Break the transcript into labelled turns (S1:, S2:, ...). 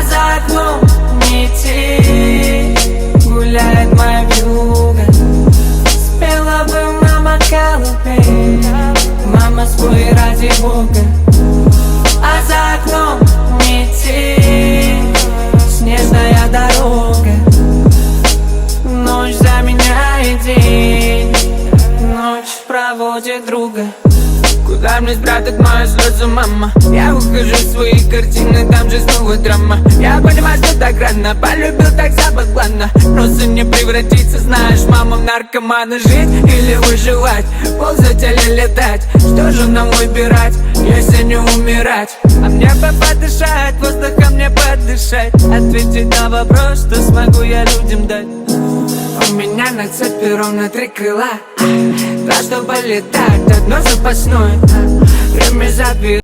S1: а за окном метель. Гуляет моя вьюга, спела бы мама колыбель. Мама, спой ради Бога. А за окном метель, снежная дорога. Ночь заменяет день, ночь проводит друга. Куда мне спрятать мою слезу, мама? Я ухожу в свои картины, там же снова драма. Я понимаю, что так рано, полюбил так забакланно. Просто не превратиться, знаешь, мама, в наркомана. Жить или выживать, ползать или летать? Что же нам выбирать, если не умирать? А мне бы подышать, воздухом мне подышать, ответить на вопрос, что смогу я людям дать. У меня на цепи ровно 3 крыла, 2, чтобы летать, одно запасное. Время забирает.